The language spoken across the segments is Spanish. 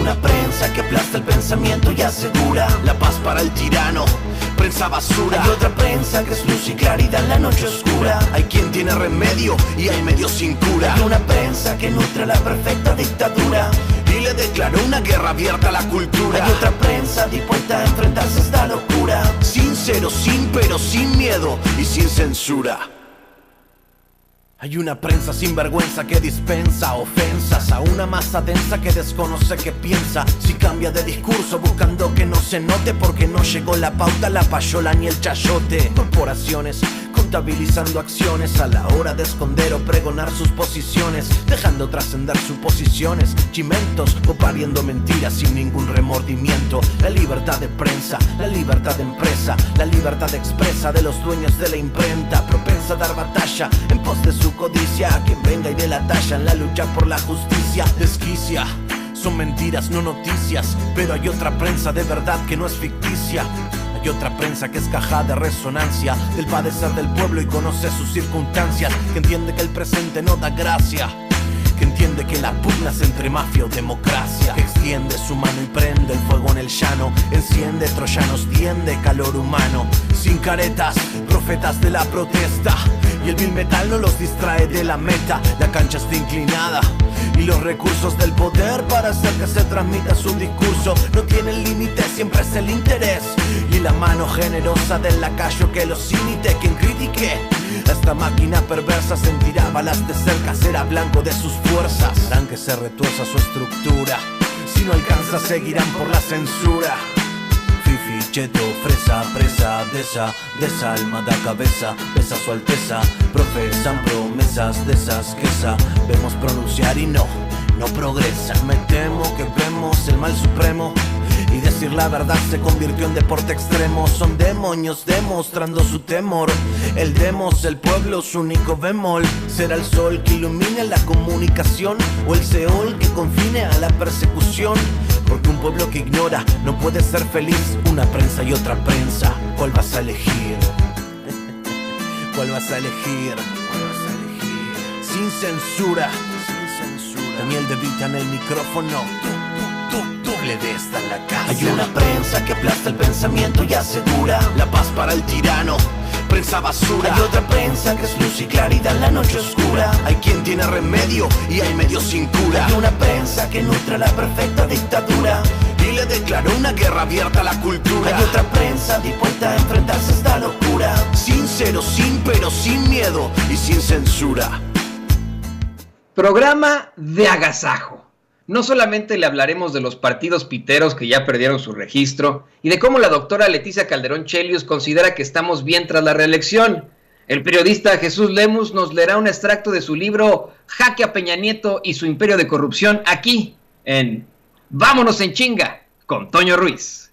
una prensa que aplasta el pensamiento y asegura la paz para el tirano, prensa basura. Hay otra prensa que es luz y claridad en la noche oscura. Hay quien tiene remedio y hay medio sin cura. Hay una prensa que nutre la perfecta dictadura y le declaró una guerra abierta a la cultura. Hay otra prensa dispuesta a enfrentarse a esta locura, sincero, sin pero, sin miedo y sin censura. Hay una prensa sin vergüenza que dispensa ofensas a una masa densa que desconoce que piensa. Si cambia de discurso buscando que no se note, porque no llegó la pauta, la payola ni el chayote. Corporaciones contabilizando acciones a la hora de esconder o pregonar sus posiciones, dejando trascender suposiciones, chimentos o pariendo mentiras sin ningún remordimiento. La libertad de prensa, la libertad de empresa, la libertad expresa de los dueños de la imprenta, propensa a dar batalla en pos de su codicia. A quien venga y dé la talla en la lucha por la justicia desquicia. Son mentiras, no noticias, pero hay otra prensa de verdad que no es ficticia. Hay otra prensa que es caja de resonancia del padecer del pueblo y conoce sus circunstancias, que entiende que el presente no da gracia, que entiende que la pugna es entre mafia o democracia, que extiende su mano y prende el fuego en el llano, enciende troyanos, tiende calor humano, sin caretas, profetas de la protesta, y el vil metal no los distrae de la meta. La cancha está inclinada y los recursos del poder para hacer que se transmita su discurso no tienen límite, siempre es el interés y la mano generosa del lacayo que los imite. Quien critique a esta máquina perversa sentirá balas de cerca, será blanco de sus fuerzas, harán que se retuerza su estructura. Si no alcanza seguirán por la censura. Fifi, cheto, fresa, presa, desalmada cabeza, besa su alteza, profesan promesas de esas que sabemos pronunciar y no progresan. Me temo que vemos el mal supremo y decir la verdad se convirtió en deporte extremo. Son demonios demostrando su temor. El demos, el pueblo, su único bemol. ¿Será el sol que ilumine la comunicación o el Seol que confine a la persecución? Porque un pueblo que ignora no puede ser feliz. Una prensa y otra prensa, ¿cuál vas a elegir? ¿Cuál vas a elegir? ¿Cuál vas a elegir? Sin censura, sin censura. Daniel De Vita en el micrófono. Le de esta en la casa. Hay una prensa que aplasta el pensamiento y asegura la paz para el tirano, prensa basura. Hay otra prensa que es luz y claridad en la noche oscura. Hay quien tiene remedio y hay medio sin cura. Hay una prensa que nutre la perfecta dictadura y le declaró una guerra abierta a la cultura. Hay otra prensa dispuesta a enfrentarse a esta locura, sincero, sin pero, sin miedo y sin censura. Programa de agasajo. No solamente le hablaremos de los partidos piteros que ya perdieron su registro y de cómo la doctora Leticia Calderón Chelius considera que estamos bien tras la reelección. El periodista Jesús Lemus nos leerá un extracto de su libro Jaque a Peña Nieto y su imperio de corrupción aquí en Vámonos en Chinga con Toño Ruiz.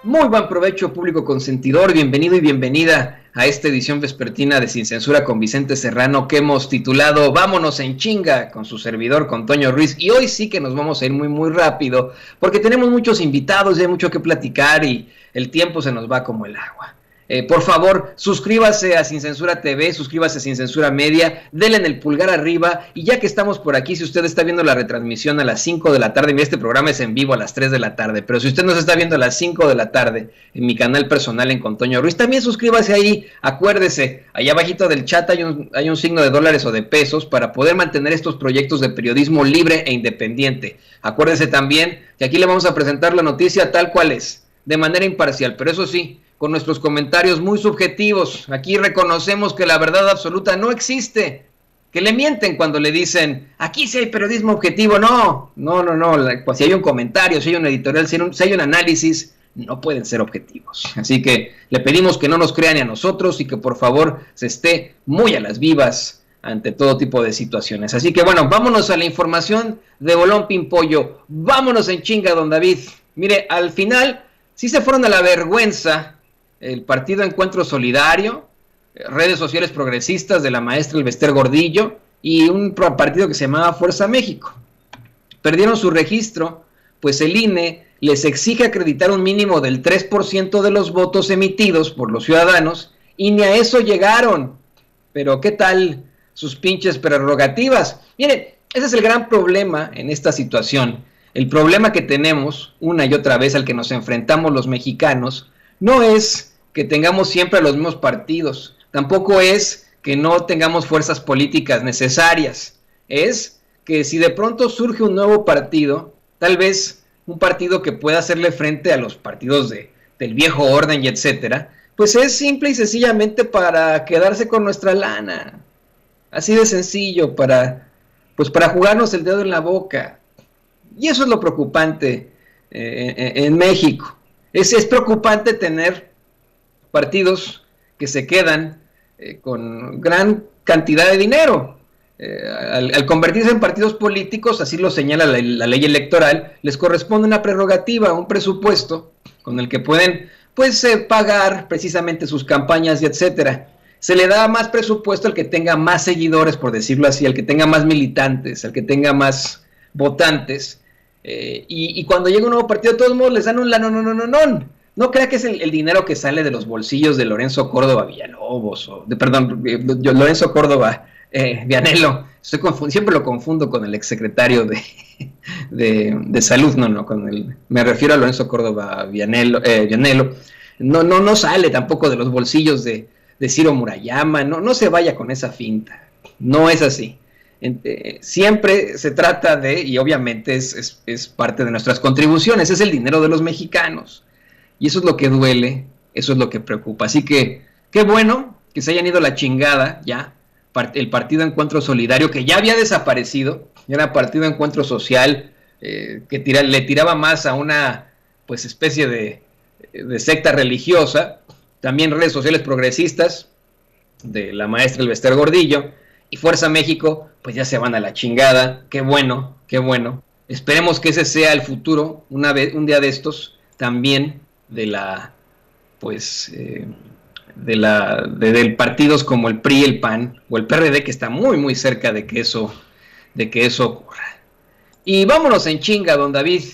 Muy buen provecho, público consentidor, bienvenido y bienvenida a esta edición vespertina de Sin Censura con Vicente Serrano que hemos titulado Vámonos en Chinga con su servidor, con Toño Ruiz. Y hoy sí que nos vamos a ir muy rápido porque tenemos muchos invitados y hay mucho que platicar y el tiempo se nos va como el agua. Por favor, suscríbase a Sin Censura TV, suscríbase a Sin Censura Media, denle en el pulgar arriba, y ya que estamos por aquí, si usted está viendo la retransmisión a las 5 de la tarde, mira, este programa es en vivo a las 3 de la tarde, pero si usted nos está viendo a las 5 de la tarde en mi canal personal en Con Toño Ruiz, también suscríbase ahí, acuérdese, allá abajito del chat hay un signo de dólares o de pesos para poder mantener estos proyectos de periodismo libre e independiente. Acuérdese también que aquí le vamos a presentar la noticia tal cual es, de manera imparcial, pero eso sí, con nuestros comentarios muy subjetivos. Aquí reconocemos que la verdad absoluta no existe, que le mienten cuando le dicen, aquí sí hay periodismo objetivo. No, pues si hay un comentario, si hay un editorial, si hay un análisis, no pueden ser objetivos. Así que le pedimos que no nos crean ni a nosotros y que por favor se esté muy a las vivas ante todo tipo de situaciones. Así que bueno, vámonos a la información de Bolón Pimpollo. Vámonos en chinga, don David. Mire, al final sí se fueron a la vergüenza el Partido Encuentro Solidario, redes sociales progresistas de la maestra Elvester Gordillo y un partido que se llamaba Fuerza México. Perdieron su registro, pues el INE les exige acreditar un mínimo del 3% de los votos emitidos por los ciudadanos y ni a eso llegaron. Pero ¿qué tal sus pinches prerrogativas? Miren, ese es el gran problema en esta situación. El problema que tenemos una y otra vez al que nos enfrentamos los mexicanos no es que tengamos siempre a los mismos partidos, tampoco es que no tengamos fuerzas políticas necesarias, es que si de pronto surge un nuevo partido, tal vez un partido que pueda hacerle frente a los partidos del viejo orden y etcétera, pues es simple y sencillamente para quedarse con nuestra lana, así de sencillo, para jugarnos el dedo en la boca. Y eso es lo preocupante en México. Es preocupante tener partidos que se quedan con gran cantidad de dinero. Al convertirse en partidos políticos, así lo señala la ley electoral, les corresponde una prerrogativa, un presupuesto con el que pueden pagar precisamente sus campañas y etcétera. Se le da más presupuesto al que tenga más seguidores, por decirlo así, al que tenga más militantes, al que tenga más votantes. Y cuando llega un nuevo partido, de todos modos les dan un lanonononón. No crea que es el dinero que sale de los bolsillos de Lorenzo Córdoba Villalobos, Lorenzo Córdoba Vianello. Siempre lo confundo con el exsecretario de Salud, me refiero a Lorenzo Córdoba Vianello. No sale tampoco de los bolsillos de Ciro Murayama, no se vaya con esa finta, no es así. Siempre se trata y obviamente es parte de nuestras contribuciones, es el dinero de los mexicanos, y eso es lo que duele, eso es lo que preocupa. Así que qué bueno que se hayan ido a la chingada ya el Partido Encuentro Solidario, que ya había desaparecido, era Partido Encuentro Social, que le tiraba más a una especie de secta religiosa. También redes sociales progresistas de la maestra Elvester Gordillo y Fuerza México, pues ya se van a la chingada. Qué bueno, qué bueno. Esperemos que ese sea el futuro, un día de estos, también de partidos como el PRI, el PAN o el PRD, que está muy muy cerca de que eso ocurra. Y vámonos en chinga, don David.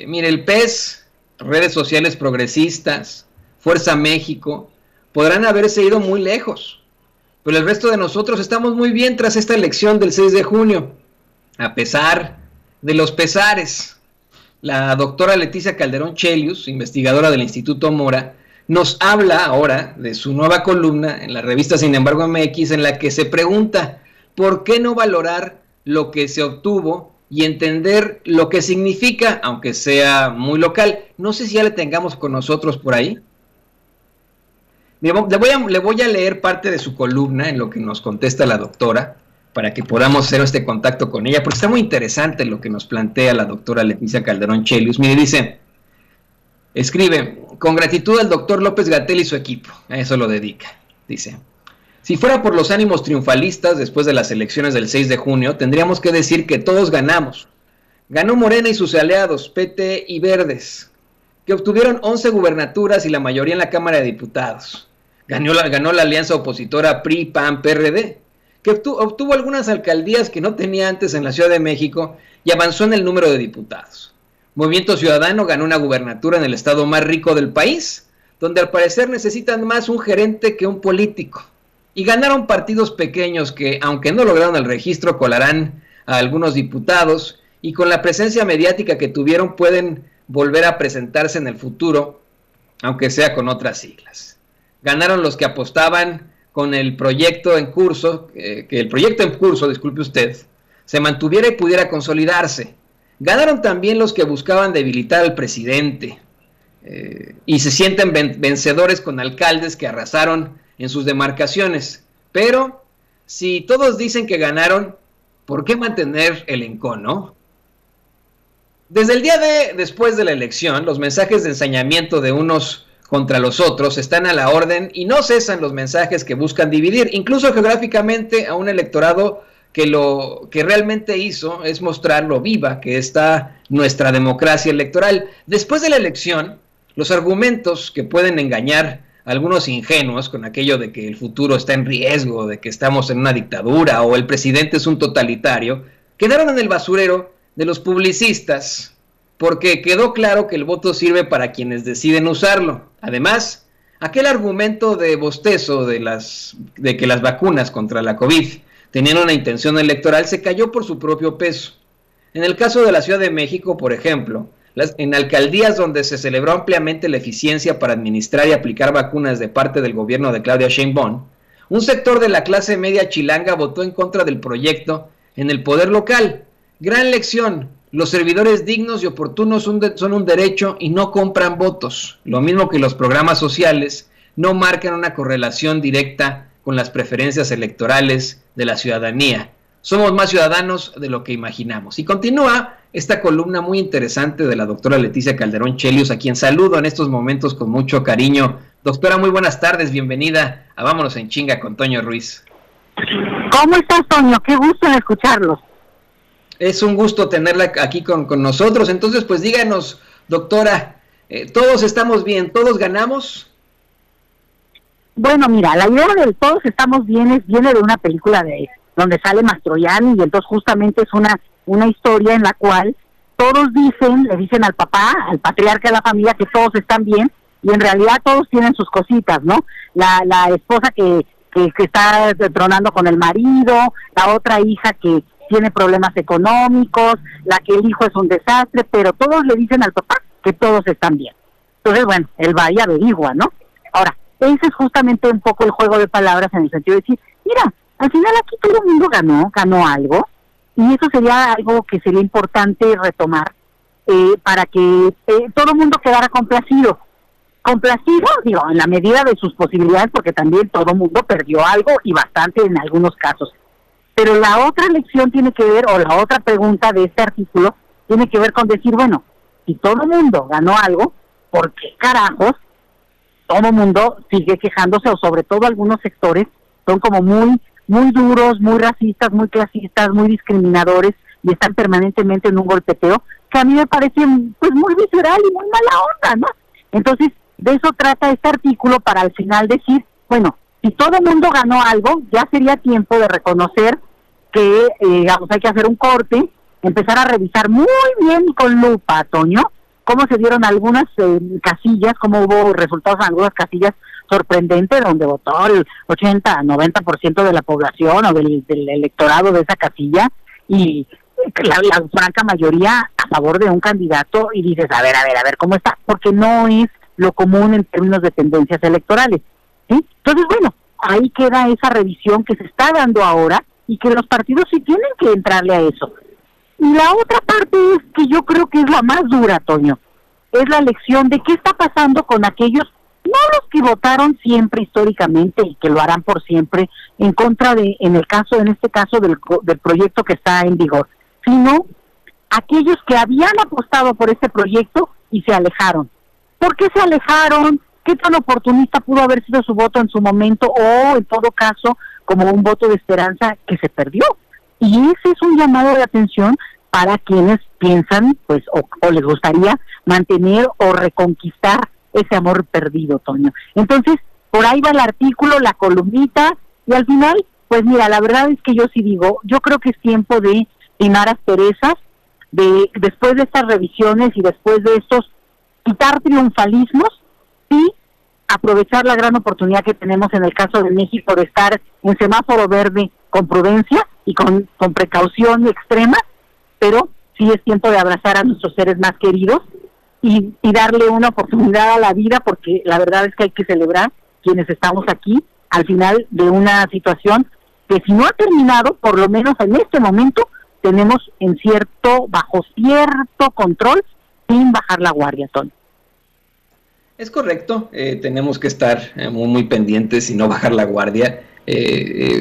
Mire, el PES, redes sociales progresistas, Fuerza México, podrán haberse ido muy lejos, pero el resto de nosotros estamos muy bien tras esta elección del 6 de junio, a pesar de los pesares. La doctora Leticia Calderón Chelius, investigadora del Instituto Mora, nos habla ahora de su nueva columna en la revista Sin embargo MX, en la que se pregunta ¿por qué no valorar lo que se obtuvo y entender lo que significa, aunque sea muy local? No sé si ya le tengamos con nosotros por ahí. Le voy a leer parte de su columna en lo que nos contesta la doctora, para que podamos hacer este contacto con ella, porque está muy interesante lo que nos plantea la doctora Leticia Calderón Chelius. Mire, escribe, con gratitud al doctor López-Gatell y su equipo, a eso lo dedica. Dice, si fuera por los ánimos triunfalistas después de las elecciones del 6 de junio, tendríamos que decir que todos ganamos. Ganó Morena y sus aliados, PT y Verdes, que obtuvieron 11 gubernaturas y la mayoría en la Cámara de Diputados. Ganó la alianza opositora PRI, PAN, PRD, que obtuvo algunas alcaldías que no tenía antes en la Ciudad de México y avanzó en el número de diputados. Movimiento Ciudadano ganó una gubernatura en el estado más rico del país, donde al parecer necesitan más un gerente que un político. Y ganaron partidos pequeños que, aunque no lograron el registro, colarán a algunos diputados y con la presencia mediática que tuvieron pueden volver a presentarse en el futuro, aunque sea con otras siglas. Ganaron los que apostaban con el proyecto en curso, que el proyecto en curso, disculpe usted, se mantuviera y pudiera consolidarse. Ganaron también los que buscaban debilitar al presidente y se sienten vencedores con alcaldes que arrasaron en sus demarcaciones. Pero si todos dicen que ganaron, ¿por qué mantener el encono? Desde el día después de la elección, los mensajes de ensañamiento de unos contra los otros están a la orden y no cesan los mensajes que buscan dividir, incluso geográficamente, a un electorado que lo que realmente hizo es mostrar lo viva que está nuestra democracia electoral. Después de la elección, los argumentos que pueden engañar a algunos ingenuos con aquello de que el futuro está en riesgo, de que estamos en una dictadura o el presidente es un totalitario, quedaron en el basurero de los publicistas, porque quedó claro que el voto sirve para quienes deciden usarlo. Además, aquel argumento de bostezo de que las vacunas contra la COVID tenían una intención electoral se cayó por su propio peso. En el caso de la Ciudad de México, por ejemplo, en alcaldías donde se celebró ampliamente la eficiencia para administrar y aplicar vacunas de parte del gobierno de Claudia Sheinbaum, un sector de la clase media chilanga votó en contra del proyecto en el poder local. Gran lección: los servidores dignos y oportunos son un derecho y no compran votos. Lo mismo que los programas sociales no marcan una correlación directa con las preferencias electorales de la ciudadanía. Somos más ciudadanos de lo que imaginamos. Y continúa esta columna muy interesante de la doctora Leticia Calderón Chelius, a quien saludo en estos momentos con mucho cariño. Doctora, muy buenas tardes, bienvenida a Vámonos en Chinga con Toño Ruiz. ¿Cómo estás, Toño? Qué gusto en escucharlos. Es un gusto tenerla aquí con nosotros. Entonces, pues díganos, doctora, ¿todos estamos bien? ¿Todos ganamos? Bueno, mira, la idea del todos estamos bien viene de una película donde sale Mastroianni, y entonces justamente es una historia en la cual todos le dicen al papá, al patriarca de la familia, que todos están bien, y en realidad todos tienen sus cositas, ¿no? La esposa que está tronando con el marido, la otra hija que tiene problemas económicos, la que el hijo es un desastre, pero todos le dicen al papá que todos están bien. Entonces, bueno, él va y averigua, ¿no? Ahora, ese es justamente un poco el juego de palabras en el sentido de decir, mira, al final aquí todo el mundo ganó algo, y eso sería algo que sería importante retomar para que todo el mundo quedara complacido. Complacido, digo, en la medida de sus posibilidades, porque también todo el mundo perdió algo y bastante en algunos casos. Pero la otra lección tiene que ver, o la otra pregunta de este artículo, tiene que ver con decir, bueno, si todo el mundo ganó algo, ¿por qué carajos todo el mundo sigue quejándose? O sobre todo algunos sectores son como muy duros, muy racistas, muy clasistas, muy discriminadores, y están permanentemente en un golpeteo que a mí me parece pues muy visceral y muy mala onda, ¿no? Entonces, de eso trata este artículo, para al final decir, bueno, si todo el mundo ganó algo, ya sería tiempo de reconocer que hay que hacer un corte, empezar a revisar muy bien con lupa, Toño, cómo se dieron algunas casillas, cómo hubo resultados en algunas casillas sorprendentes, donde votó el 80-90% de la población o del electorado de esa casilla, y la franca mayoría a favor de un candidato, y dices, a ver, ¿cómo está? Porque no es lo común en términos de tendencias electorales, ¿sí? Entonces, bueno, ahí queda esa revisión que se está dando ahora, y que los partidos sí tienen que entrarle a eso. Y la otra parte es que yo creo que es la más dura, Toño, es la lección de qué está pasando con aquellos, no los que votaron siempre históricamente y que lo harán por siempre en contra en este caso del proyecto que está en vigor, sino aquellos que habían apostado por este proyecto y se alejaron. ¿Por qué se alejaron? ¿Qué tan oportunista pudo haber sido su voto en su momento, o en todo caso como un voto de esperanza que se perdió? Y ese es un llamado de atención para quienes piensan, pues, o les gustaría mantener o reconquistar ese amor perdido, Toño. Entonces, por ahí va el artículo, la columnita, y al final, pues mira, la verdad es que yo sí digo, yo creo que es tiempo de limar asperezas, después de estas revisiones y después de estos quitar triunfalismos, y aprovechar la gran oportunidad que tenemos en el caso de México de estar en semáforo verde con prudencia y con precaución extrema, pero sí es tiempo de abrazar a nuestros seres más queridos y darle una oportunidad a la vida, porque la verdad es que hay que celebrar quienes estamos aquí al final de una situación que, si no ha terminado, por lo menos en este momento tenemos bajo cierto control, sin bajar la guardia, Tony. Es correcto, tenemos que estar muy pendientes y no bajar la guardia.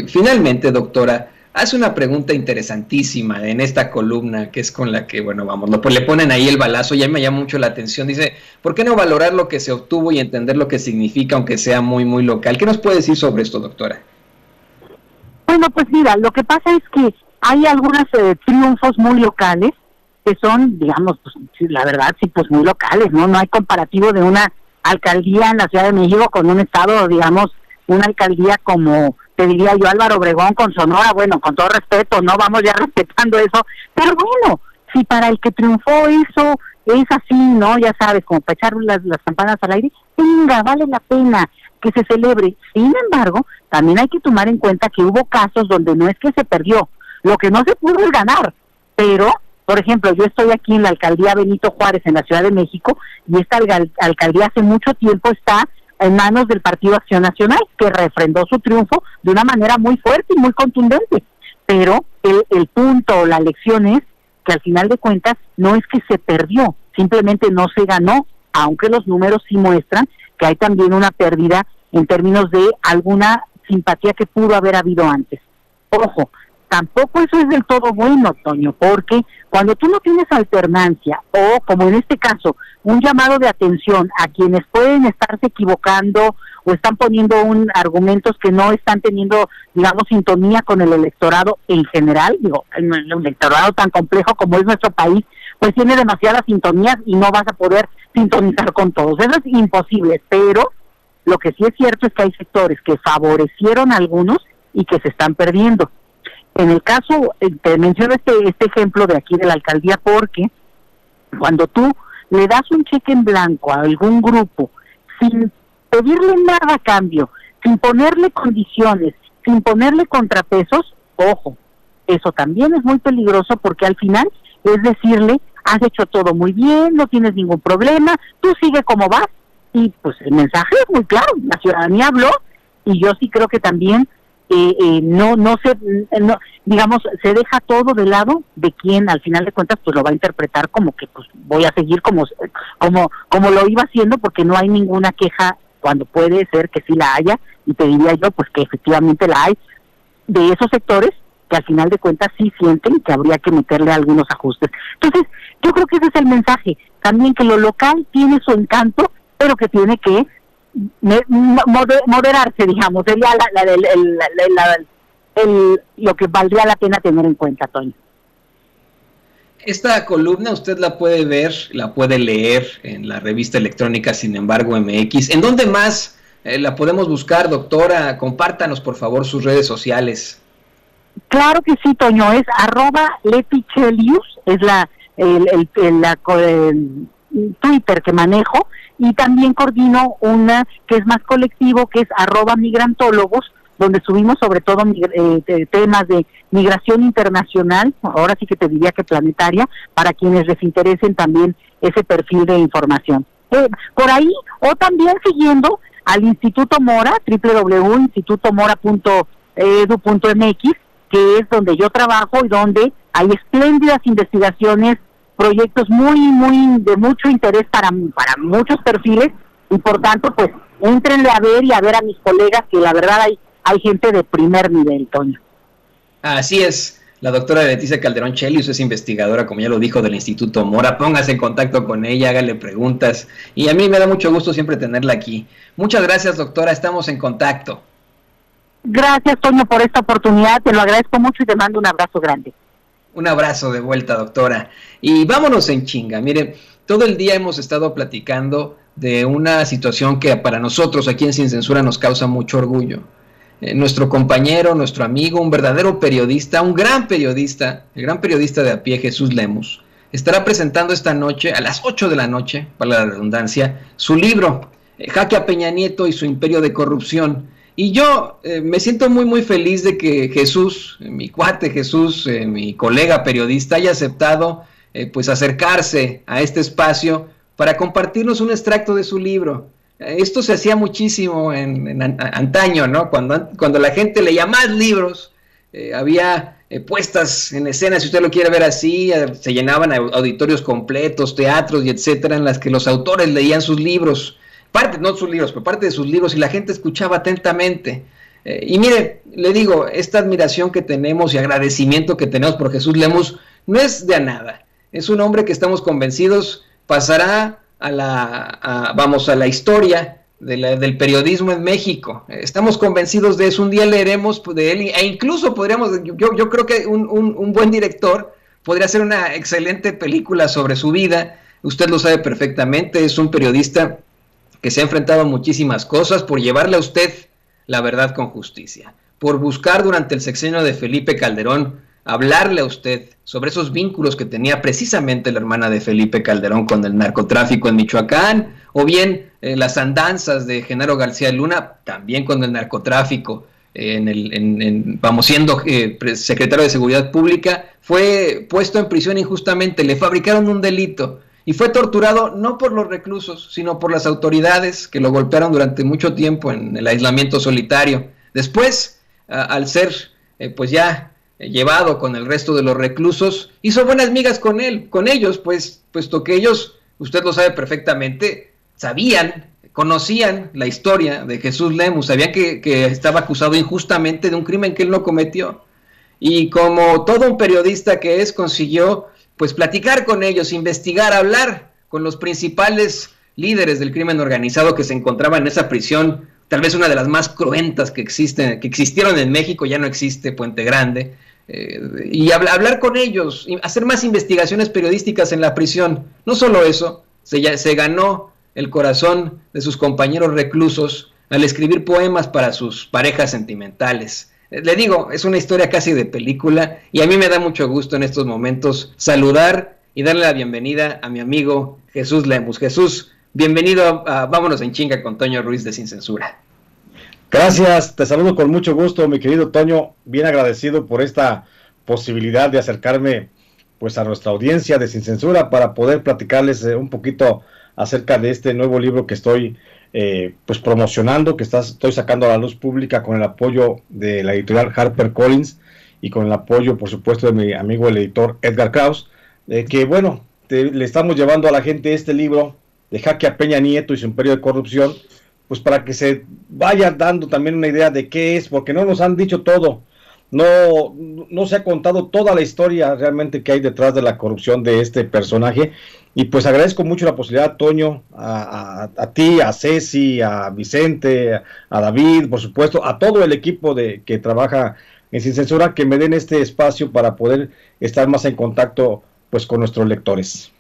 Finalmente, doctora, hace una pregunta interesantísima en esta columna, que es con la que, bueno, vamos, le ponen ahí el balazo, ya me llama mucho la atención. Dice, ¿por qué no valorar lo que se obtuvo y entender lo que significa, aunque sea muy, muy local? ¿Qué nos puede decir sobre esto, doctora? Bueno, pues mira, lo que pasa es que hay algunos triunfos muy locales que son, digamos, pues, la verdad, sí, pues muy locales, ¿no? No hay comparativo de una alcaldía en la Ciudad de México con un estado, digamos, una alcaldía como, te diría yo, Álvaro Obregón con Sonora. Bueno, con todo respeto, no vamos ya respetando eso, pero bueno, si para el que triunfó eso es así, ¿no? Ya sabes, como para echar las campanas al aire, venga, vale la pena que se celebre. Sin embargo, también hay que tomar en cuenta que hubo casos donde no es que se perdió, lo que no se pudo es ganar, pero, por ejemplo, yo estoy aquí en la alcaldía Benito Juárez, en la Ciudad de México, y esta alcaldía hace mucho tiempo está en manos del Partido Acción Nacional, que refrendó su triunfo de una manera muy fuerte y muy contundente. Pero el punto, la lección es que al final de cuentas no es que se perdió, simplemente no se ganó, aunque los números sí muestran que hay también una pérdida en términos de alguna simpatía que pudo haber habido antes. Ojo, tampoco eso es del todo bueno, Toño, porque cuando tú no tienes alternancia, o como en este caso, un llamado de atención a quienes pueden estarse equivocando o están poniendo argumentos que no están teniendo, digamos, sintonía con el electorado en general, digo, el electorado tan complejo como es nuestro país, pues tiene demasiadas sintonías y no vas a poder sintonizar con todos. Eso es imposible, pero lo que sí es cierto es que hay sectores que favorecieron a algunos y que se están perdiendo. En el caso, te menciono este ejemplo de aquí de la alcaldía, porque cuando tú le das un cheque en blanco a algún grupo sin pedirle nada a cambio, sin ponerle condiciones, sin ponerle contrapesos, ojo, eso también es muy peligroso, porque al final es decirle, has hecho todo muy bien, no tienes ningún problema, tú sigue como vas, y pues el mensaje es muy claro, la ciudadanía habló, y yo sí creo que también digamos, se deja todo de lado de quien al final de cuentas pues lo va a interpretar como que pues voy a seguir como lo iba haciendo, porque no hay ninguna queja, cuando puede ser que sí la haya, y te diría yo pues que efectivamente la hay, de esos sectores que al final de cuentas sí sienten que habría que meterle algunos ajustes. Entonces, yo creo que ese es el mensaje, también que lo local tiene su encanto, pero que tiene que moderarse, digamos, sería lo que valdría la pena tener en cuenta, Toño. Esta columna usted la puede ver, la puede leer en la revista electrónica Sin Embargo MX. ¿En dónde más la podemos buscar, doctora? Compártanos, por favor, sus redes sociales. Claro que sí, Toño, es @Letichelius, es el Twitter que manejo, y también coordino una que es más colectivo, que es @migrantólogos, donde subimos sobre todo temas de migración internacional, ahora sí que te diría que planetaria, para quienes les interesen también ese perfil de información. Por ahí, o también siguiendo al Instituto Mora, www.institutomora.edu.mx, que es donde yo trabajo y donde hay espléndidas investigaciones, proyectos muy de mucho interés para muchos perfiles, y por tanto pues éntrenle a ver y a ver a mis colegas, que la verdad hay gente de primer nivel, Toño. Así es, la doctora Leticia Calderón Chelius es investigadora, como ya lo dijo, del Instituto Mora. Póngase en contacto con ella, hágale preguntas, y a mí me da mucho gusto siempre tenerla aquí. Muchas gracias, doctora, estamos en contacto. Gracias, Toño, por esta oportunidad, te lo agradezco mucho y te mando un abrazo grande. Un abrazo de vuelta, doctora. Y vámonos en chinga. Mire, todo el día hemos estado platicando de una situación que para nosotros aquí en Sin Censura nos causa mucho orgullo. Nuestro compañero, nuestro amigo, un verdadero periodista, un gran periodista, el gran periodista de a pie, Jesús Lemus, estará presentando esta noche, a las 8 de la noche, para la redundancia, su libro, Jaque a Peña Nieto y su imperio de corrupción. Y yo me siento muy feliz de que Jesús, mi cuate Jesús, mi colega periodista, haya aceptado pues acercarse a este espacio para compartirnos un extracto de su libro. Esto se hacía muchísimo en antaño, ¿no? Cuando la gente leía más libros, había puestas en escena, si usted lo quiere ver así, se llenaban auditorios completos, teatros y etcétera, en las que los autores leían sus libros. No sus libros, pero parte de sus libros, y la gente escuchaba atentamente. Y mire, le digo, esta admiración que tenemos y agradecimiento que tenemos por Jesús Lemus no es de a nada. Es un hombre que estamos convencidos pasará a la historia del periodismo en México. Estamos convencidos de eso. Un día leeremos de él e incluso podríamos, yo creo que un buen director podría hacer una excelente película sobre su vida. Usted lo sabe perfectamente, es un periodista que se ha enfrentado a muchísimas cosas por llevarle a usted la verdad con justicia, por buscar durante el sexenio de Felipe Calderón hablarle a usted sobre esos vínculos que tenía precisamente la hermana de Felipe Calderón con el narcotráfico en Michoacán, o bien las andanzas de Genaro García Luna también con el narcotráfico, siendo secretario de Seguridad Pública, fue puesto en prisión injustamente, le fabricaron un delito y fue torturado no por los reclusos, sino por las autoridades que lo golpearon durante mucho tiempo en el aislamiento solitario. Después, al ser llevado con el resto de los reclusos, hizo buenas migas con ellos, puesto que ellos, usted lo sabe perfectamente, conocían la historia de Jesús Lemus, sabían que estaba acusado injustamente de un crimen que él no cometió. Y como todo un periodista que es, consiguió platicar con ellos, investigar, hablar con los principales líderes del crimen organizado que se encontraban en esa prisión, tal vez una de las más cruentas que existieron en México, ya no existe, Puente Grande, y hablar con ellos, hacer más investigaciones periodísticas en la prisión. No solo eso, se ganó el corazón de sus compañeros reclusos al escribir poemas para sus parejas sentimentales. Le digo, es una historia casi de película y a mí me da mucho gusto en estos momentos saludar y darle la bienvenida a mi amigo Jesús Lemus. Jesús, bienvenido a Vámonos en Chinga con Toño Ruiz de Sin Censura. Gracias, te saludo con mucho gusto, mi querido Toño, bien agradecido por esta posibilidad de acercarme a nuestra audiencia de Sin Censura para poder platicarles un poquito acerca de este nuevo libro que estoy promocionando, que estoy sacando a la luz pública con el apoyo de la editorial HarperCollins y con el apoyo, por supuesto, de mi amigo el editor Edgar Kraus, le estamos llevando a la gente este libro de Jaque a Peña Nieto y su imperio de corrupción, para que se vaya dando también una idea de qué es, porque no nos han dicho todo, no se ha contado toda la historia realmente que hay detrás de la corrupción de este personaje. Y agradezco mucho la posibilidad, Toño, a ti, a Ceci, a Vicente, a David, por supuesto, a todo el equipo que trabaja en Sin Censura, que me den este espacio para poder estar más en contacto con nuestros lectores.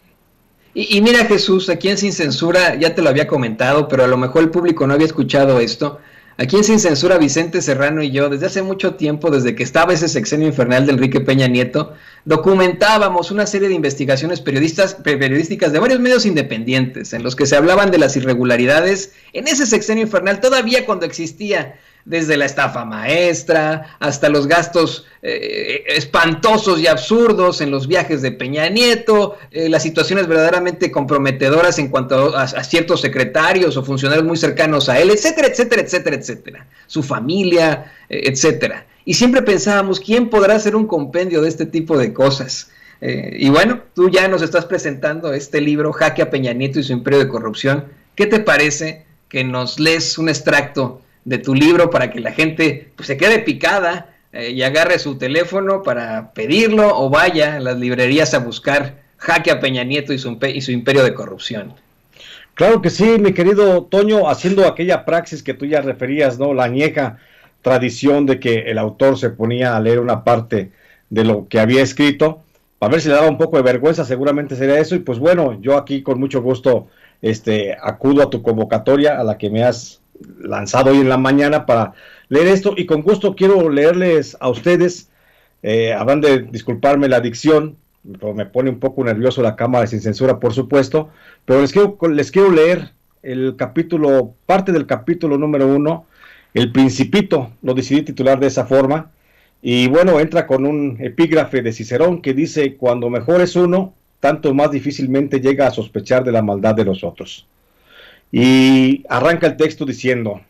Y mira, Jesús, aquí en Sin Censura, ya te lo había comentado, pero a lo mejor el público no había escuchado esto. Aquí en Sin Censura, Vicente Serrano y yo, desde hace mucho tiempo, desde que estaba ese sexenio infernal de Enrique Peña Nieto, documentábamos una serie de investigaciones periodísticas de varios medios independientes, en los que se hablaban de las irregularidades en ese sexenio infernal, todavía cuando existía, desde la estafa maestra hasta los gastos espantosos y absurdos en los viajes de Peña Nieto, las situaciones verdaderamente comprometedoras en cuanto a ciertos secretarios o funcionarios muy cercanos a él, etcétera, etcétera, etcétera, etcétera, su familia, etcétera. Y siempre pensábamos, ¿quién podrá hacer un compendio de este tipo de cosas? Y bueno, tú ya nos estás presentando este libro, Jaque a Peña Nieto y su imperio de corrupción. ¿Qué te parece que nos lees un extracto de tu libro para que la gente se quede picada y agarre su teléfono para pedirlo o vaya a las librerías a buscar Jaque a Peña Nieto y su imperio de corrupción? Claro que sí, mi querido Toño, haciendo aquella praxis que tú ya referías, ¿no? La añeja tradición de que el autor se ponía a leer una parte de lo que había escrito, para ver si le daba un poco de vergüenza, seguramente sería eso. Y yo aquí con mucho gusto acudo a tu convocatoria, a la que me has lanzado hoy en la mañana para leer esto, y con gusto quiero leerles a ustedes. Habrán de disculparme la dicción, pero me pone un poco nervioso la cámara de Sin Censura, por supuesto, pero les quiero leer parte del capítulo número 1, El Principito. Lo decidí titular de esa forma, y entra con un epígrafe de Cicerón que dice: cuando mejor es uno, tanto más difícilmente llega a sospechar de la maldad de los otros. Y arranca el texto diciendo: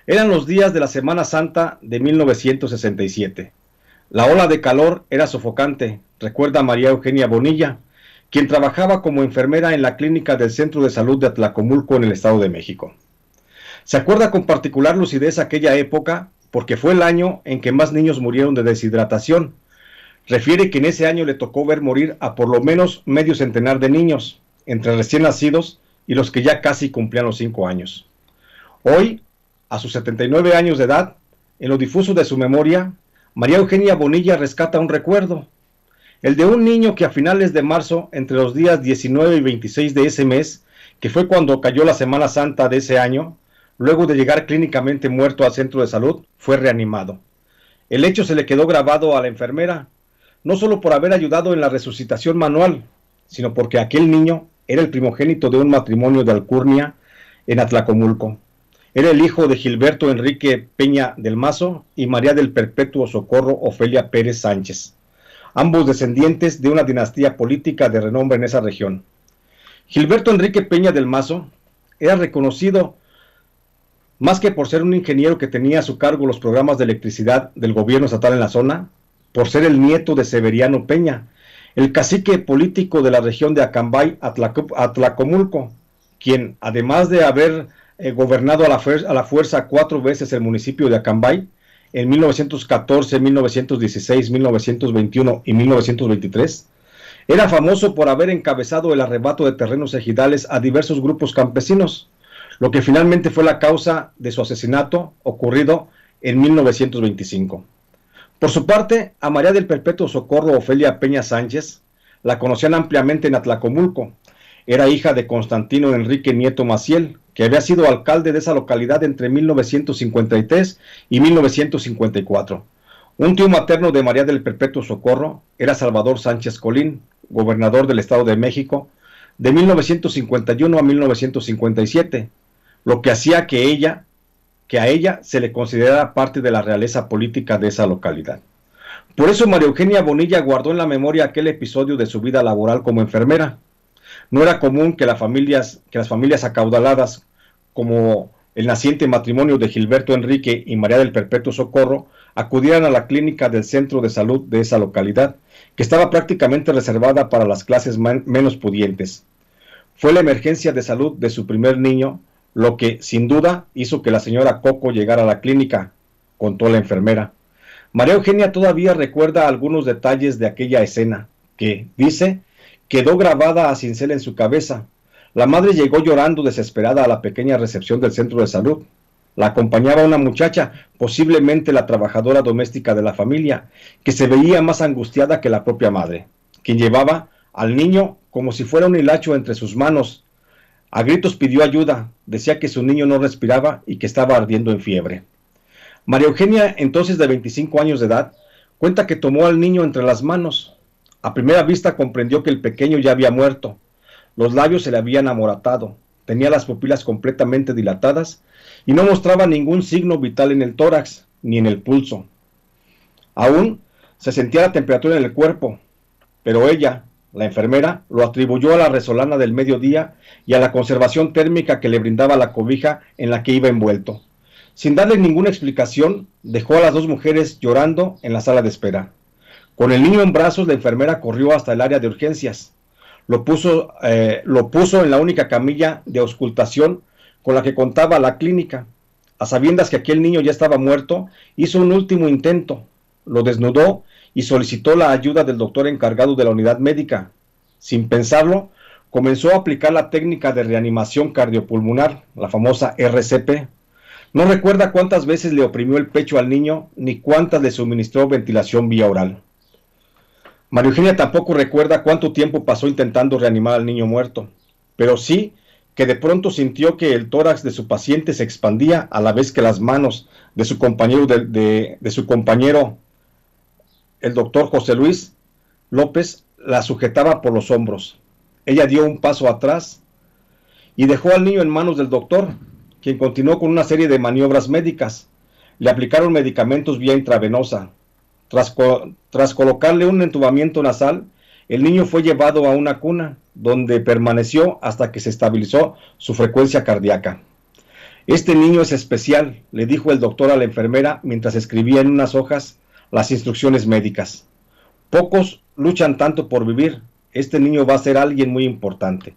eran los días de la Semana Santa de 1967. La ola de calor era sofocante, recuerda María Eugenia Bonilla, quien trabajaba como enfermera en la clínica del Centro de Salud de Atlacomulco en el Estado de México. Se acuerda con particular lucidez aquella época, porque fue el año en que más niños murieron de deshidratación. Refiere que en ese año le tocó ver morir a por lo menos medio centenar de niños, entre recién nacidos y los que ya casi cumplían los 5 años. Hoy, a sus 79 años de edad, en lo difuso de su memoria, María Eugenia Bonilla rescata un recuerdo, el de un niño que a finales de marzo, entre los días 19 y 26 de ese mes, que fue cuando cayó la Semana Santa de ese año, luego de llegar clínicamente muerto al centro de salud, fue reanimado. El hecho se le quedó grabado a la enfermera, no solo por haber ayudado en la resucitación manual, sino porque aquel niño era el primogénito de un matrimonio de alcurnia en Atlacomulco. Era el hijo de Gilberto Enrique Peña del Mazo y María del Perpetuo Socorro Ofelia Pérez Sánchez, ambos descendientes de una dinastía política de renombre en esa región. Gilberto Enrique Peña del Mazo era reconocido más que por ser un ingeniero que tenía a su cargo los programas de electricidad del gobierno estatal en la zona, por ser el nieto de Severiano Peña, el cacique político de la región de Acambay, Atlacomulco, quien, además de haber gobernado a la fuerza 4 veces el municipio de Acambay, en 1914, 1916, 1921 y 1923, era famoso por haber encabezado el arrebato de terrenos ejidales a diversos grupos campesinos, lo que finalmente fue la causa de su asesinato ocurrido en 1925. Por su parte, a María del Perpetuo Socorro Ofelia Peña Sánchez la conocían ampliamente en Atlacomulco. Era hija de Constantino Enrique Nieto Maciel, que había sido alcalde de esa localidad entre 1953 y 1954. Un tío materno de María del Perpetuo Socorro era Salvador Sánchez Colín, gobernador del Estado de México, de 1951 a 1957, lo que hacía que a ella se le considerara parte de la realeza política de esa localidad. Por eso María Eugenia Bonilla guardó en la memoria aquel episodio de su vida laboral como enfermera. No era común que las familias acaudaladas, como el naciente matrimonio de Gilberto Enrique y María del Perpetuo Socorro, acudieran a la clínica del centro de salud de esa localidad, que estaba prácticamente reservada para las clases menos pudientes. Fue la emergencia de salud de su primer niño lo que, sin duda, hizo que la señora Coco llegara a la clínica, contó la enfermera. María Eugenia todavía recuerda algunos detalles de aquella escena, que, dice, quedó grabada a cincel en su cabeza. La madre llegó llorando desesperada a la pequeña recepción del centro de salud. La acompañaba una muchacha, posiblemente la trabajadora doméstica de la familia, que se veía más angustiada que la propia madre, quien llevaba al niño como si fuera un hilacho entre sus manos. A gritos pidió ayuda, decía que su niño no respiraba y que estaba ardiendo en fiebre. María Eugenia, entonces de 25 años de edad, cuenta que tomó al niño entre las manos. A primera vista comprendió que el pequeño ya había muerto. Los labios se le habían amoratado, tenía las pupilas completamente dilatadas y no mostraba ningún signo vital en el tórax ni en el pulso. Aún se sentía la temperatura en el cuerpo, pero ella, la enfermera, lo atribuyó a la resolana del mediodía y a la conservación térmica que le brindaba la cobija en la que iba envuelto. Sin darle ninguna explicación, dejó a las dos mujeres llorando en la sala de espera. Con el niño en brazos, la enfermera corrió hasta el área de urgencias. Lo puso en la única camilla de auscultación con la que contaba la clínica. A sabiendas que aquel niño ya estaba muerto, hizo un último intento. Lo desnudó y solicitó la ayuda del doctor encargado de la unidad médica. Sin pensarlo, comenzó a aplicar la técnica de reanimación cardiopulmonar, la famosa RCP. No recuerda cuántas veces le oprimió el pecho al niño, ni cuántas le suministró ventilación vía oral. María Eugenia tampoco recuerda cuánto tiempo pasó intentando reanimar al niño muerto, pero sí que de pronto sintió que el tórax de su paciente se expandía a la vez que las manos de su compañero, el doctor José Luis López, la sujetaba por los hombros. Ella dio un paso atrás y dejó al niño en manos del doctor, quien continuó con una serie de maniobras médicas. Le aplicaron medicamentos vía intravenosa. Tras colocarle un entubamiento nasal, el niño fue llevado a una cuna, donde permaneció hasta que se estabilizó su frecuencia cardíaca. Este niño es especial, le dijo el doctor a la enfermera mientras escribía en unas hojas las instrucciones médicas. Pocos luchan tanto por vivir. Este niño va a ser alguien muy importante.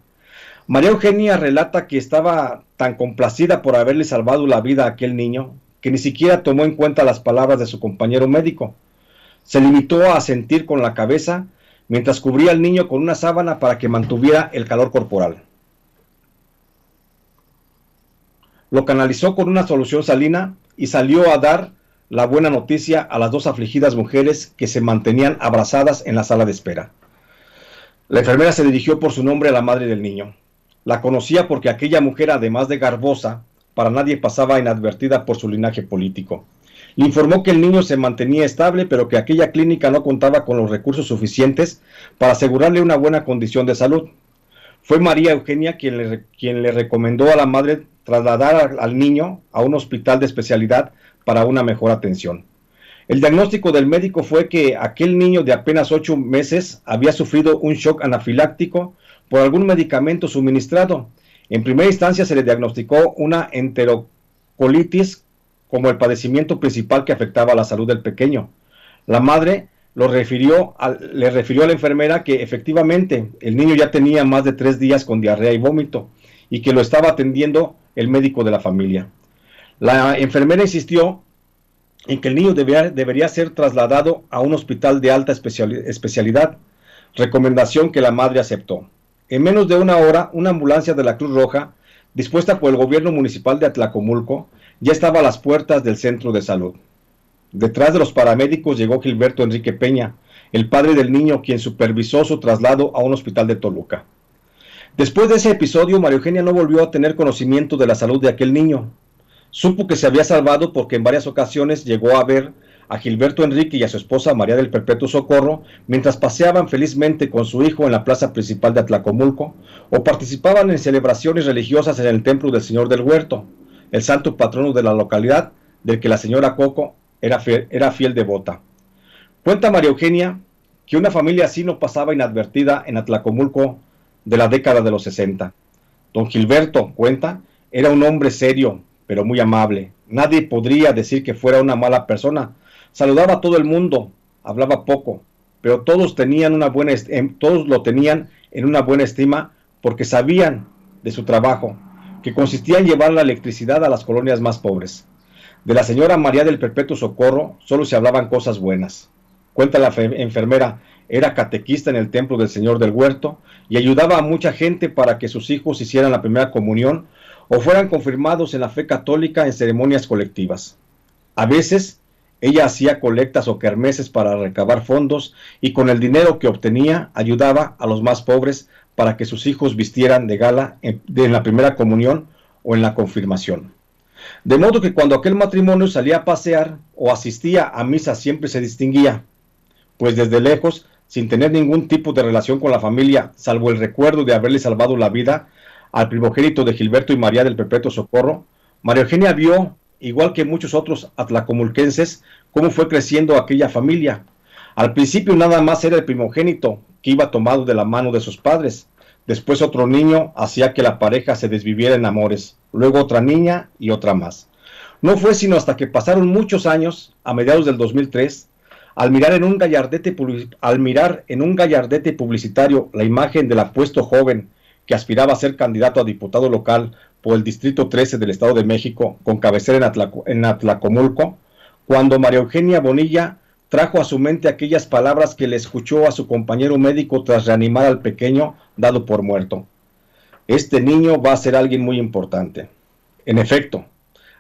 María Eugenia relata que estaba tan complacida por haberle salvado la vida a aquel niño, que ni siquiera tomó en cuenta las palabras de su compañero médico. Se limitó a asentir con la cabeza mientras cubría al niño con una sábana para que mantuviera el calor corporal. Lo canalizó con una solución salina y salió a dar la buena noticia a las dos afligidas mujeres que se mantenían abrazadas en la sala de espera. La enfermera se dirigió por su nombre a la madre del niño. La conocía porque aquella mujer, además de garbosa, para nadie pasaba inadvertida por su linaje político. Le informó que el niño se mantenía estable, pero que aquella clínica no contaba con los recursos suficientes para asegurarle una buena condición de salud. Fue María Eugenia quien le recomendó a la madre trasladar al niño a un hospital de especialidad para una mejor atención. El diagnóstico del médico fue que aquel niño de apenas 8 meses había sufrido un shock anafiláctico por algún medicamento suministrado. En primera instancia se le diagnosticó una enterocolitis como el padecimiento principal que afectaba a la salud del pequeño. La madre le refirió a la enfermera que efectivamente el niño ya tenía más de 3 días con diarrea y vómito y que lo estaba atendiendo el médico de la familia. La enfermera insistió en que el niño debería ser trasladado a un hospital de alta especialidad, recomendación que la madre aceptó. En menos de una hora, una ambulancia de la Cruz Roja, dispuesta por el gobierno municipal de Atlacomulco, ya estaba a las puertas del centro de salud. Detrás de los paramédicos llegó Gilberto Enrique Peña, el padre del niño, quien supervisó su traslado a un hospital de Toluca. Después de ese episodio, María Eugenia no volvió a tener conocimiento de la salud de aquel niño. Supo que se había salvado porque en varias ocasiones llegó a ver a Gilberto Enrique y a su esposa María del Perpetuo Socorro mientras paseaban felizmente con su hijo en la plaza principal de Atlacomulco o participaban en celebraciones religiosas en el templo del Señor del Huerto, el santo patrono de la localidad del que la señora Coco era fiel devota. Cuenta María Eugenia que una familia así no pasaba inadvertida en Atlacomulco de la década de los 60. Don Gilberto, cuenta, era un hombre serio, pero muy amable. Nadie podría decir que fuera una mala persona. Saludaba a todo el mundo, hablaba poco, pero todos lo tenían en una buena estima porque sabían de su trabajo, que consistía en llevar la electricidad a las colonias más pobres. De la señora María del Perpetuo Socorro solo se hablaban cosas buenas. Cuenta la enfermera, era catequista en el templo del Señor del Huerto y ayudaba a mucha gente para que sus hijos hicieran la primera comunión o fueran confirmados en la fe católica en ceremonias colectivas. A veces, ella hacía colectas o kermeses para recabar fondos y con el dinero que obtenía ayudaba a los más pobres para que sus hijos vistieran de gala en la primera comunión o en la confirmación. De modo que cuando aquel matrimonio salía a pasear o asistía a misa siempre se distinguía, pues desde lejos, sin tener ningún tipo de relación con la familia, salvo el recuerdo de haberle salvado la vida al primogénito de Gilberto y María del Perpetuo Socorro, María Eugenia vio, igual que muchos otros atlacomulquenses, cómo fue creciendo aquella familia. Al principio nada más era el primogénito, que iba tomado de la mano de sus padres. Después otro niño hacía que la pareja se desviviera en amores, luego otra niña y otra más. No fue sino hasta que pasaron muchos años, a mediados del 2003, al mirar en un gallardete publicitario la imagen del apuesto joven que aspiraba a ser candidato a diputado local por el Distrito 13 del Estado de México, con cabecera en Atlacomulco, cuando María Eugenia Bonilla trajo a su mente aquellas palabras que le escuchó a su compañero médico tras reanimar al pequeño dado por muerto. Este niño va a ser alguien muy importante. En efecto,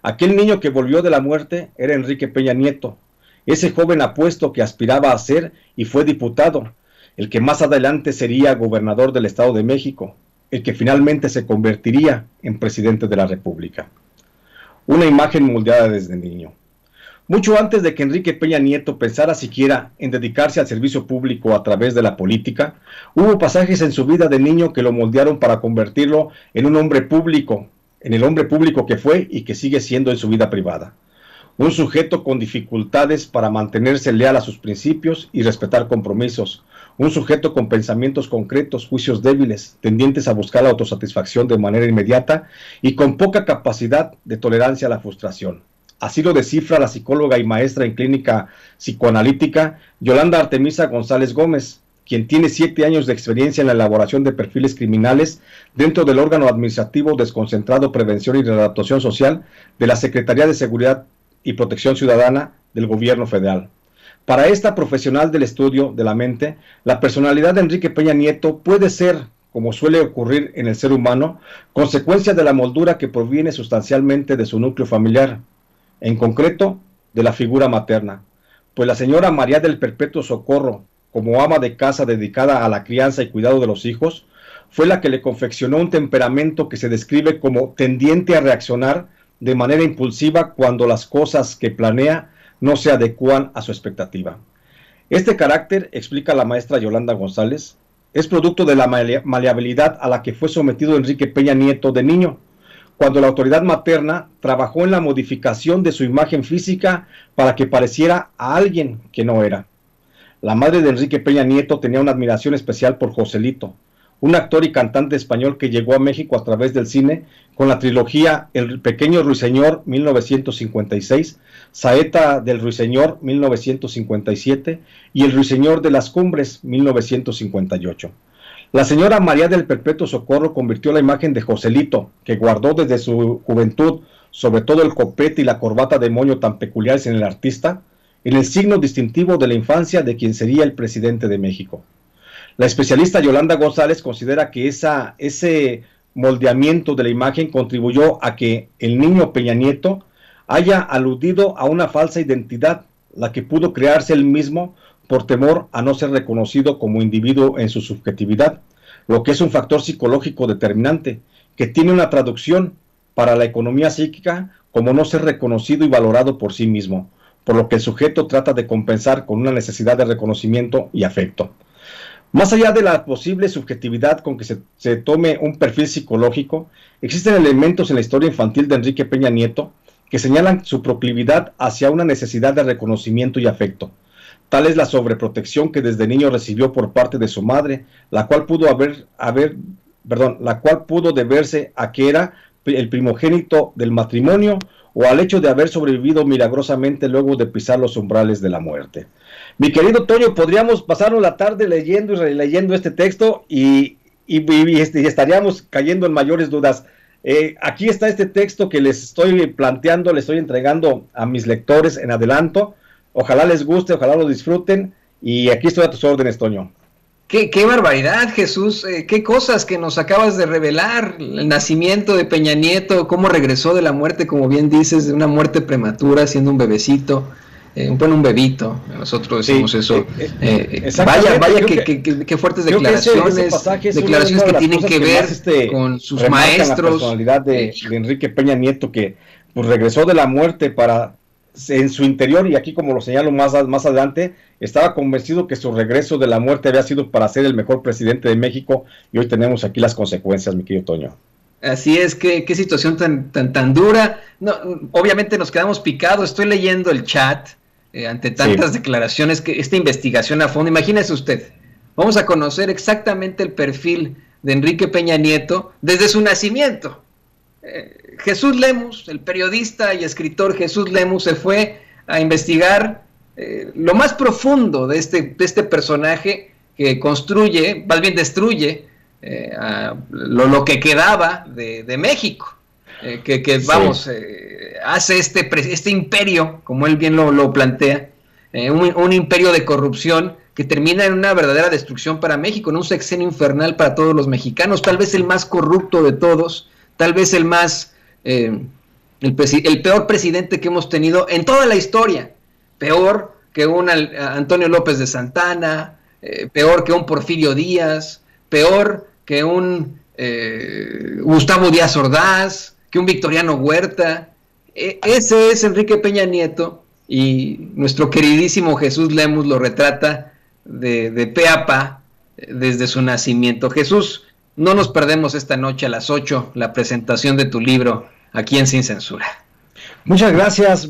aquel niño que volvió de la muerte era Enrique Peña Nieto, ese joven apuesto que aspiraba a ser y fue diputado, el que más adelante sería gobernador del Estado de México, el que finalmente se convertiría en presidente de la República. Una imagen moldeada desde niño. Mucho antes de que Enrique Peña Nieto pensara siquiera en dedicarse al servicio público a través de la política, hubo pasajes en su vida de niño que lo moldearon para convertirlo en un hombre público, en el hombre público que fue y que sigue siendo en su vida privada. Un sujeto con dificultades para mantenerse leal a sus principios y respetar compromisos. Un sujeto con pensamientos concretos, juicios débiles, tendientes a buscar la autosatisfacción de manera inmediata y con poca capacidad de tolerancia a la frustración. Así lo descifra la psicóloga y maestra en clínica psicoanalítica Yolanda Artemisa González Gómez, quien tiene 7 años de experiencia en la elaboración de perfiles criminales dentro del órgano administrativo desconcentrado Prevención y Readaptación Social de la Secretaría de Seguridad y Protección Ciudadana del Gobierno Federal. Para esta profesional del estudio de la mente, la personalidad de Enrique Peña Nieto puede ser, como suele ocurrir en el ser humano, consecuencia de la moldura que proviene sustancialmente de su núcleo familiar, en concreto, de la figura materna. Pues la señora María del Perpetuo Socorro, como ama de casa dedicada a la crianza y cuidado de los hijos, fue la que le confeccionó un temperamento que se describe como tendiente a reaccionar de manera impulsiva cuando las cosas que planea no se adecúan a su expectativa. Este carácter, explica la maestra Yolanda González, es producto de la maleabilidad a la que fue sometido Enrique Peña Nieto de niño, cuando la autoridad materna trabajó en la modificación de su imagen física para que pareciera a alguien que no era. La madre de Enrique Peña Nieto tenía una admiración especial por Joselito, un actor y cantante español que llegó a México a través del cine con la trilogía El Pequeño Ruiseñor, 1956, Saeta del Ruiseñor, 1957, y El Ruiseñor de las Cumbres, 1958. La señora María del Perpetuo Socorro convirtió la imagen de Joselito, que guardó desde su juventud, sobre todo el copete y la corbata de moño tan peculiares en el artista, en el signo distintivo de la infancia de quien sería el presidente de México. La especialista Yolanda González considera que ese moldeamiento de la imagen contribuyó a que el niño Peña Nieto haya aludido a una falsa identidad, la que pudo crearse él mismo por temor a no ser reconocido como individuo en su subjetividad, lo que es un factor psicológico determinante, que tiene una traducción para la economía psíquica como no ser reconocido y valorado por sí mismo, por lo que el sujeto trata de compensar con una necesidad de reconocimiento y afecto. Más allá de la posible subjetividad con que se tome un perfil psicológico, existen elementos en la historia infantil de Enrique Peña Nieto que señalan su proclividad hacia una necesidad de reconocimiento y afecto. Tal es la sobreprotección que desde niño recibió por parte de su madre, la cual pudo deberse a que era el primogénito del matrimonio o al hecho de haber sobrevivido milagrosamente luego de pisar los umbrales de la muerte. Mi querido Toño, podríamos pasarnos la tarde leyendo y releyendo este texto y estaríamos cayendo en mayores dudas. Aquí está este texto que les estoy planteando, les estoy entregando a mis lectores en adelanto. Ojalá les guste, ojalá lo disfruten, y aquí estoy a tus órdenes, Toño. Qué barbaridad, Jesús, qué cosas que nos acabas de revelar, el nacimiento de Peña Nieto, cómo regresó de la muerte, como bien dices, de una muerte prematura, siendo un bebecito, un bebito, nosotros decimos eso. Vaya qué fuertes declaraciones, declaraciones que tienen que ver con sus maestros. La personalidad de Enrique Peña Nieto, que pues, regresó de la muerte para... en su interior, y aquí como lo señalo más adelante, estaba convencido que su regreso de la muerte había sido para ser el mejor presidente de México, y hoy tenemos aquí las consecuencias, mi querido Toño. Así es, qué situación tan dura. No, obviamente nos quedamos picados, estoy leyendo el chat ante tantas declaraciones, que esta investigación a fondo, imagínese usted, vamos a conocer exactamente el perfil de Enrique Peña Nieto desde su nacimiento. Jesús Lemus, el periodista y escritor Jesús Lemus, se fue a investigar lo más profundo de este personaje que construye, más bien destruye lo que quedaba de México, hace este imperio, como él bien lo plantea, un imperio de corrupción que termina en una verdadera destrucción para México, en un sexenio infernal para todos los mexicanos, tal vez el más corrupto de todos, tal vez el más el peor presidente que hemos tenido en toda la historia, peor que un Antonio López de Santana, peor que un Porfirio Díaz, peor que un Gustavo Díaz Ordaz, que un Victoriano Huerta. Ese es Enrique Peña Nieto, y nuestro queridísimo Jesús Lemus lo retrata de pe a pa desde su nacimiento. Jesús, no nos perdemos esta noche a las 8 la presentación de tu libro aquí en Sin Censura. Muchas gracias,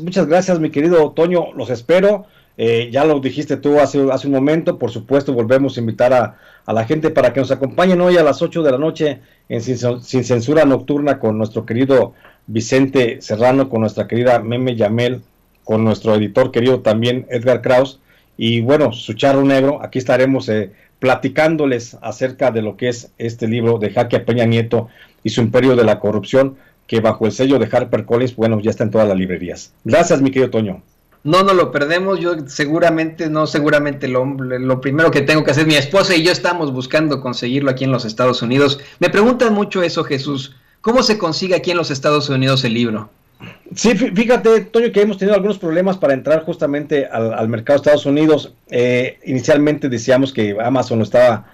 mi querido Toño, los espero. Ya lo dijiste tú hace un momento, por supuesto volvemos a invitar a la gente para que nos acompañen hoy a las 8 de la noche en Sin Censura Nocturna con nuestro querido Vicente Serrano, con nuestra querida Meme Yamel, con nuestro editor querido también Edgar Kraus, y bueno, su charro negro. Aquí estaremos platicándoles acerca de lo que es este libro de Jaque a Peña Nieto y su imperio de la corrupción, que bajo el sello de HarperCollins, bueno, ya está en todas las librerías. Gracias, mi querido Toño. No nos lo perdemos. Yo seguramente lo primero que tengo que hacer, mi esposa y yo estamos buscando conseguirlo aquí en los Estados Unidos. Me preguntan mucho eso, Jesús. ¿Cómo se consigue aquí en los Estados Unidos el libro? Sí, fíjate, Toño, que hemos tenido algunos problemas para entrar justamente al mercado de Estados Unidos. Inicialmente decíamos que Amazon lo estaba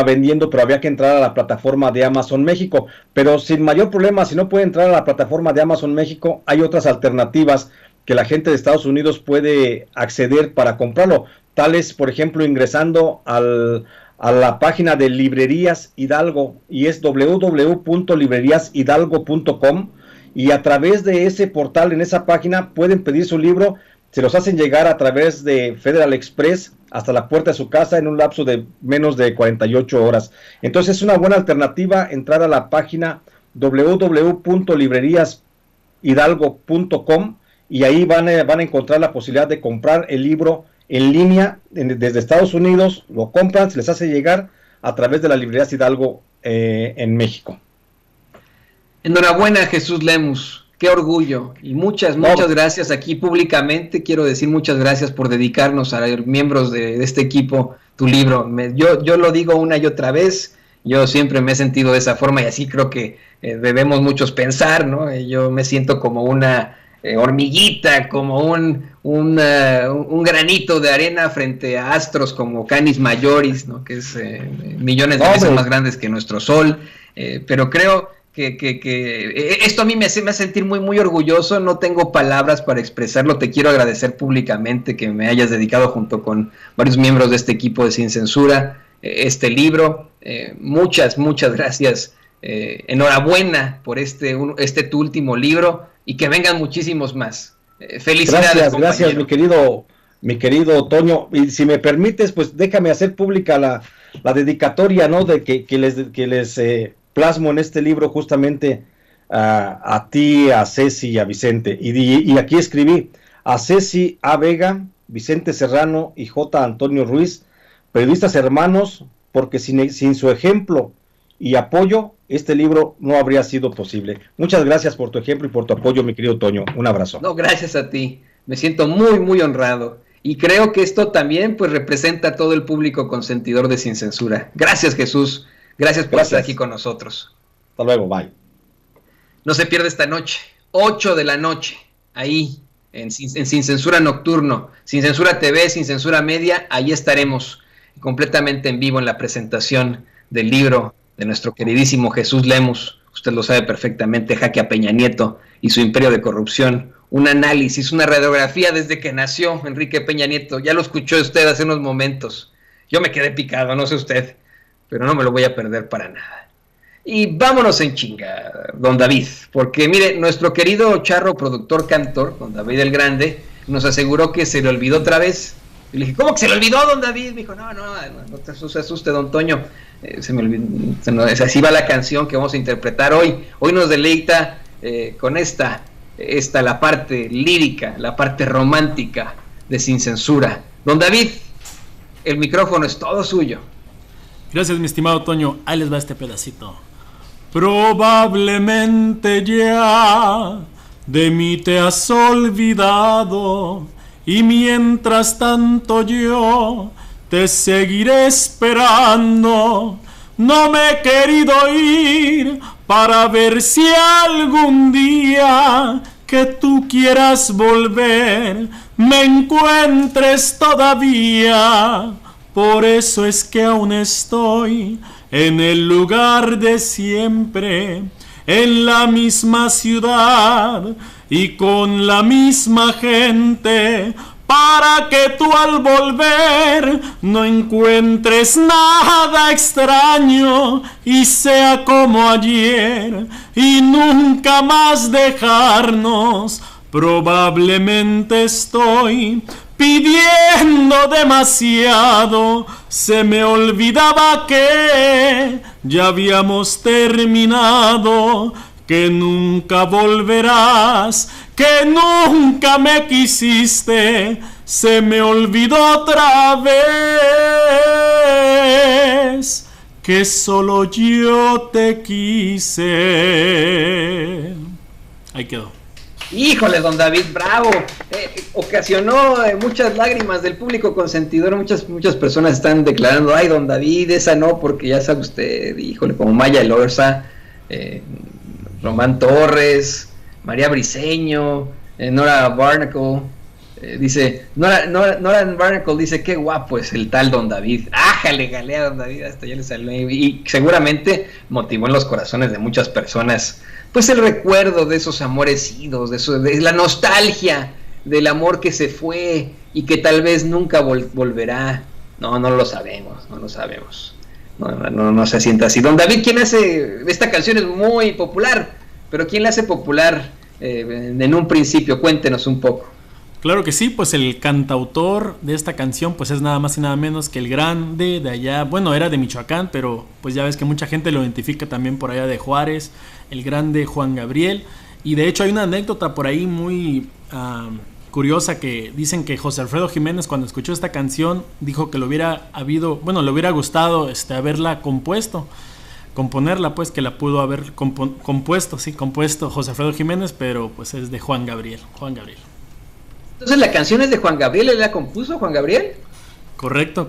vendiendo, pero había que entrar a la plataforma de Amazon México. Pero sin mayor problema, si no puede entrar a la plataforma de Amazon México, hay otras alternativas que la gente de Estados Unidos puede acceder para comprarlo. Tales, por ejemplo, ingresando a la página de Librerías Hidalgo, y es www.libreriashidalgo.com, y a través de ese portal, en esa página, pueden pedir su libro. Se los hacen llegar a través de Federal Express hasta la puerta de su casa en un lapso de menos de 48 horas. Entonces es una buena alternativa entrar a la página www.libreriashidalgo.com, y ahí van a encontrar la posibilidad de comprar el libro en línea desde Estados Unidos. Lo compran, se les hace llegar a través de la Librerías Hidalgo en México. Enhorabuena, Jesús Lemus, qué orgullo, y muchas gracias aquí públicamente. Quiero decir muchas gracias por dedicarnos a los miembros de este equipo tu libro. Yo lo digo una y otra vez, yo siempre me he sentido de esa forma, y así creo que debemos muchos pensar, ¿no? Yo me siento como una hormiguita, como un granito de arena frente a astros como Canis Majoris, ¿no? Que es millones de veces más grandes que nuestro Sol, pero creo que esto a mí me hace sentir muy, muy orgulloso. No tengo palabras para expresarlo. Te quiero agradecer públicamente que me hayas dedicado junto con varios miembros de este equipo de Sin Censura este libro. Muchas gracias. Enhorabuena por tu último libro, y que vengan muchísimos más. Felicidades. Gracias, mi querido Toño. Y si me permites, pues déjame hacer pública la dedicatoria, ¿no? De que les plasmo en este libro justamente a ti, a Ceci y a Vicente. Y aquí escribí: a Ceci A. Vega, Vicente Serrano y J. Antonio Ruiz, periodistas hermanos, porque sin su ejemplo y apoyo, este libro no habría sido posible. Muchas gracias por tu ejemplo y por tu apoyo, mi querido Toño. Un abrazo. No, gracias a ti. Me siento muy, muy honrado. Y creo que esto también pues representa a todo el público consentidor de Sin Censura. Gracias, Jesús. Gracias por estar aquí con nosotros. Hasta luego, bye. No se pierda esta noche, 8 de la noche, ahí, en Sin Censura Nocturno, Sin Censura TV, Sin Censura Media. Ahí estaremos completamente en vivo en la presentación del libro de nuestro queridísimo Jesús Lemus. Usted lo sabe perfectamente, Jaque a Peña Nieto y su imperio de corrupción. Un análisis, una radiografía desde que nació Enrique Peña Nieto. Ya lo escuchó usted hace unos momentos. Yo me quedé picado, no sé usted, pero no me lo voy a perder para nada. Y vámonos en chinga, don David, porque mire, nuestro querido charro productor cantor, don David el Grande, nos aseguró que se le olvidó otra vez. Y le dije, ¿cómo que se le olvidó, don David? Me dijo, no te asuste, don Toño. Se me olvidó, así va la canción que vamos a interpretar hoy. Hoy nos deleita con esta la parte lírica, la parte romántica de Sin Censura. Don David, el micrófono es todo suyo. Gracias, mi estimado Toño. Ahí les va este pedacito. Probablemente ya de mí te has olvidado, y mientras tanto yo te seguiré esperando. No me he querido ir para ver si algún día que tú quieras volver me encuentres todavía. Por eso es que aún estoy en el lugar de siempre, en la misma ciudad y con la misma gente, para que tú al volver no encuentres nada extraño y sea como ayer y nunca más dejarnos. Probablemente estoy pidiendo demasiado, se me olvidaba que ya habíamos terminado, que nunca volverás, que nunca me quisiste, se me olvidó otra vez, que solo yo te quise. ahí quedó. Híjole, don David, bravo. Ocasionó muchas lágrimas del público consentidor. Muchas personas están declarando, ay, don David, esa no, porque ya sabe usted, híjole, como Maya Elorza, Román Torres, María Briceño, Nora Barnacle. Dice, Nora Barnacle dice, qué guapo es el tal don David. ¡Ájale, galea don David! Hasta ya le salió. Y seguramente motivó en los corazones de muchas personas, pues el recuerdo de esos amores idos, de la nostalgia del amor que se fue y que tal vez nunca volverá. No lo sabemos. No se sienta así. Don David, ¿quién hace? Esta canción es muy popular, pero ¿quién la hace popular en un principio? Cuéntenos un poco. Claro que sí, pues el cantautor de esta canción pues es nada más y nada menos que el grande de allá, bueno, era de Michoacán, pero pues ya ves que mucha gente lo identifica también por allá de Juárez, el grande Juan Gabriel. Y de hecho hay una anécdota por ahí muy curiosa, que dicen que José Alfredo Jiménez, cuando escuchó esta canción, dijo que le hubiera gustado haberla componerla, pues que la pudo haber compuesto José Alfredo Jiménez, pero pues es de Juan Gabriel. Entonces la canción es de Juan Gabriel, ¿él la compuso Juan Gabriel? Correcto.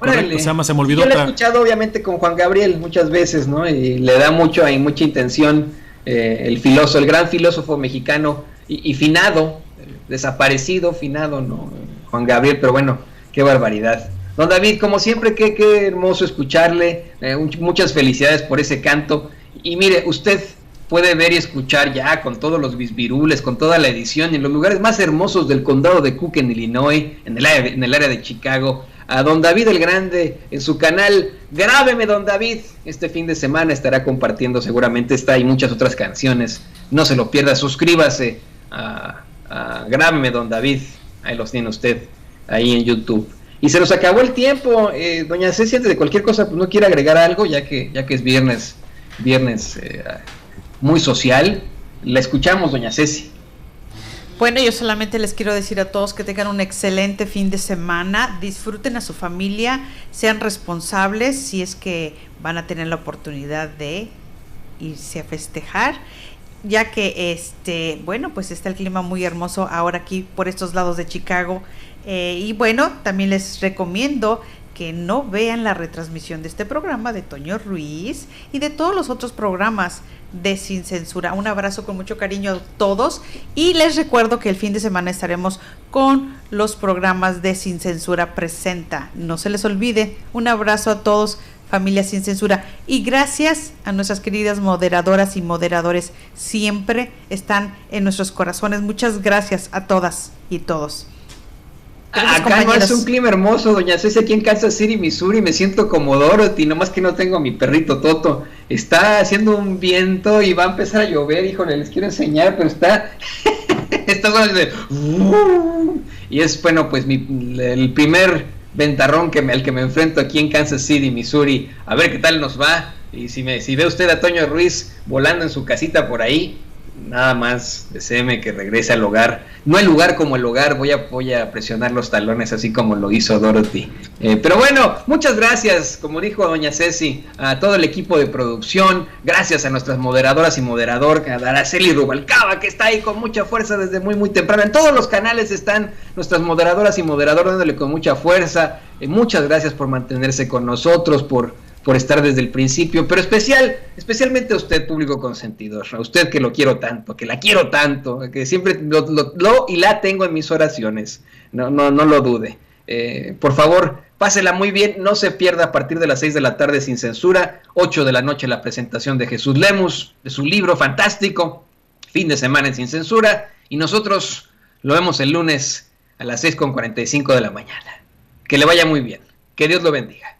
Órale. Se me olvidó. Yo la he escuchado obviamente con Juan Gabriel muchas veces, ¿no? Y le da mucha intención, el gran filósofo mexicano y finado, desaparecido, ¿no? Juan Gabriel, pero bueno, qué barbaridad. Don David, como siempre, qué hermoso escucharle, muchas felicidades por ese canto. Y mire, usted puede ver y escuchar ya con todos los bisvirules, con toda la edición, en los lugares más hermosos del condado de Cook en Illinois, en el área de Chicago, a don David el Grande en su canal Grábeme Don David. Este fin de semana estará compartiendo seguramente esta y muchas otras canciones. No se lo pierda, suscríbase a Grábeme Don David, ahí los tiene usted, ahí en YouTube. Y se nos acabó el tiempo, doña Ceci, antes de cualquier cosa, pues no quiere agregar algo, ya que es viernes muy social. La escuchamos, doña Ceci. Bueno, yo solamente les quiero decir a todos que tengan un excelente fin de semana, disfruten a su familia, sean responsables si es que van a tener la oportunidad de irse a festejar, ya que pues está el clima muy hermoso ahora aquí por estos lados de Chicago, y bueno, también les recomiendo que no vean la retransmisión de este programa de Toño Ruiz y de todos los otros programas de Sin Censura. Un abrazo con mucho cariño a todos y les recuerdo que el fin de semana estaremos con los programas de Sin Censura Presenta. No se les olvide. Un abrazo a todos, familia Sin Censura, y gracias a nuestras queridas moderadoras y moderadores. Siempre están en nuestros corazones. Muchas gracias a todas y todos. Acá no es un clima hermoso, doña Ceci, aquí en Kansas City, Missouri, me siento como Dorothy, nomás que no tengo a mi perrito Toto. Está haciendo un viento y va a empezar a llover, híjole, les quiero enseñar, pero está y es, bueno, pues el primer ventarrón al que me enfrento aquí en Kansas City, Missouri. A ver qué tal nos va, y si ve usted a Toño Ruiz volando en su casita por ahí, nada más deséeme que regrese al hogar. No el lugar como el hogar, voy a presionar los talones así como lo hizo Dorothy. Pero bueno, muchas gracias, como dijo doña Ceci, a todo el equipo de producción, gracias a nuestras moderadoras y moderador, a Araceli Rubalcaba, que está ahí con mucha fuerza desde muy muy temprano. En todos los canales están nuestras moderadoras y moderador dándole con mucha fuerza. Muchas gracias por mantenerse con nosotros, por estar desde el principio, pero especialmente a usted, público consentidor, a usted que lo quiero tanto, que la quiero tanto, que siempre lo y la tengo en mis oraciones, no lo dude. Por favor, pásela muy bien, no se pierda a partir de las 6 de la tarde Sin Censura, 8 de la noche la presentación de Jesús Lemus, de su libro fantástico, Fin de Semana en Sin Censura, y nosotros lo vemos el lunes a las 6:45 de la mañana. Que le vaya muy bien, que Dios lo bendiga.